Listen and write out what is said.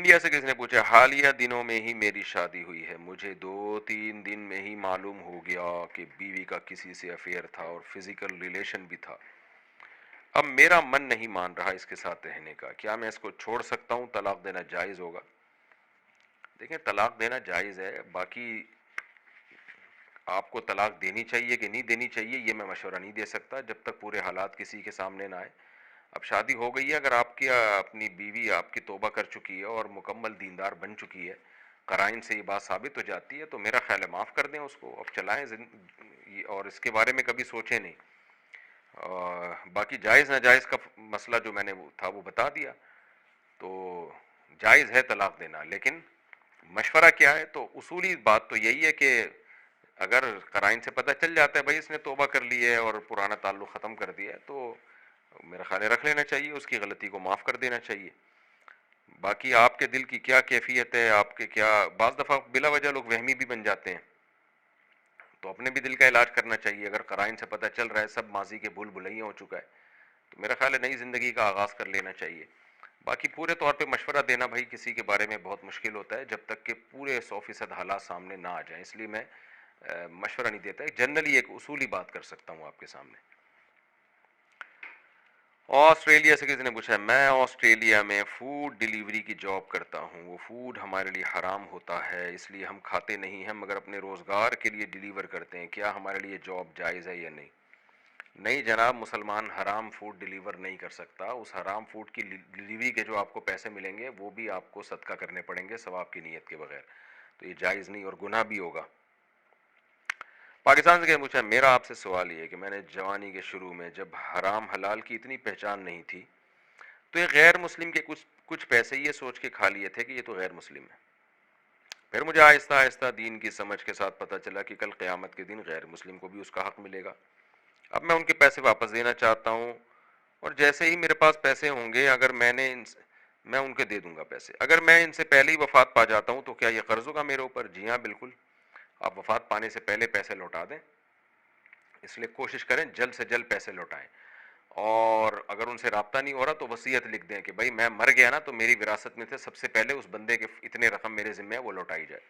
India سے کسی نے پوچھا حالیہ دنوں میں ہی میری شادی ہوئی ہے، مجھے 2-3 دن میں ہی معلوم ہو گیا کہ بیوی کا کسی سے افیئر تھا اور فزیکل ریلیشن بھی تھا، اب میرا من نہیں مان رہا اس کے ساتھ رہنے کا، کیا میں اس کو چھوڑ سکتا ہوں؟ طلاق دینا جائز ہوگا؟ دیکھیں طلاق دینا جائز ہے، باقی آپ کو طلاق دینی چاہیے کہ نہیں دینی چاہیے یہ میں مشورہ نہیں دے سکتا جب تک پورے حالات کسی کے سامنے نہ آئے۔ اب شادی ہو گئی ہے، اگر آپ کی اپنی بیوی آپ کی توبہ کر چکی ہے اور مکمل دیندار بن چکی ہے، قرائن سے یہ بات ثابت ہو جاتی ہے، تو میرا خیال ہے معاف کر دیں اس کو، اب چلائیں اور اس کے بارے میں کبھی سوچیں نہیں۔ باقی جائز ناجائز کا مسئلہ جو میں نے تھا وہ بتا دیا، تو جائز ہے طلاق دینا، لیکن مشورہ کیا ہے؟ تو اصولی بات تو یہی ہے کہ اگر قرائن سے پتہ چل جاتا ہے بھائی اس نے توبہ کر لی ہے اور پرانا تعلق ختم کر دیا ہے، تو میرا خیال ہے رکھ لینا چاہیے، اس کی غلطی کو معاف کر دینا چاہیے۔ باقی آپ کے دل کی کیا کیفیت ہے، آپ کے کیا، بعض دفعہ بلا وجہ لوگ وہمی بھی بن جاتے ہیں، تو اپنے بھی دل کا علاج کرنا چاہیے۔ اگر قرائن سے پتہ چل رہا ہے سب ماضی کے بھول بھلائیاں ہو چکا ہے، تو میرا خیال ہے نئی زندگی کا آغاز کر لینا چاہیے۔ باقی پورے طور پہ مشورہ دینا بھائی کسی کے بارے میں بہت مشکل ہوتا ہے جب تک کہ پورے 100% حالات سامنے نہ آ جائیں، اس لیے میں مشورہ نہیں دیتا، جنرلی ایک اصولی بات کر سکتا ہوں آپ کے سامنے۔ آسٹریلیا سے کسی نے پوچھا ہے، میں آسٹریلیا میں فوڈ ڈیلیوری کی جاب کرتا ہوں، وہ فوڈ ہمارے لیے حرام ہوتا ہے اس لیے ہم کھاتے نہیں ہیں، مگر اپنے روزگار کے لیے ڈیلیور کرتے ہیں، کیا ہمارے لیے جاب جائز ہے یا نہیں؟ نہیں جناب، مسلمان حرام فوڈ ڈیلیور نہیں کر سکتا، اس حرام فوڈ کی ڈیلیوری کے جو آپ کو پیسے ملیں گے وہ بھی آپ کو صدقہ کرنے پڑیں گے ثواب کی نیت کے بغیر، تو یہ جائز نہیں اور گناہ بھی ہوگا۔ پاکستان سے کیا پوچھا، میرا آپ سے سوال یہ ہے کہ میں نے جوانی کے شروع میں جب حرام حلال کی اتنی پہچان نہیں تھی تو یہ غیر مسلم کے کچھ پیسے یہ سوچ کے کھا لیے تھے کہ یہ تو غیر مسلم ہے، پھر مجھے آہستہ آہستہ دین کی سمجھ کے ساتھ پتہ چلا کہ کل قیامت کے دن غیر مسلم کو بھی اس کا حق ملے گا، اب میں ان کے پیسے واپس دینا چاہتا ہوں، اور جیسے ہی میرے پاس پیسے ہوں گے اگر میں ان کے دے دوں گا پیسے، اگر میں ان سے پہلے ہی وفات پا جاتا ہوں تو کیا یہ قرض ہوگا میرے اوپر؟ جی ہاں بالکل، آپ وفات پانے سے پہلے پیسے لوٹا دیں، اس لیے کوشش کریں جلد سے جلد پیسے لوٹائیں، اور اگر ان سے رابطہ نہیں ہو رہا تو وصیت لکھ دیں کہ بھائی میں مر گیا نا تو میری وراثت میں سے سب سے پہلے اس بندے کے اتنے رقم میرے ذمہ ہے وہ لوٹائی جائے۔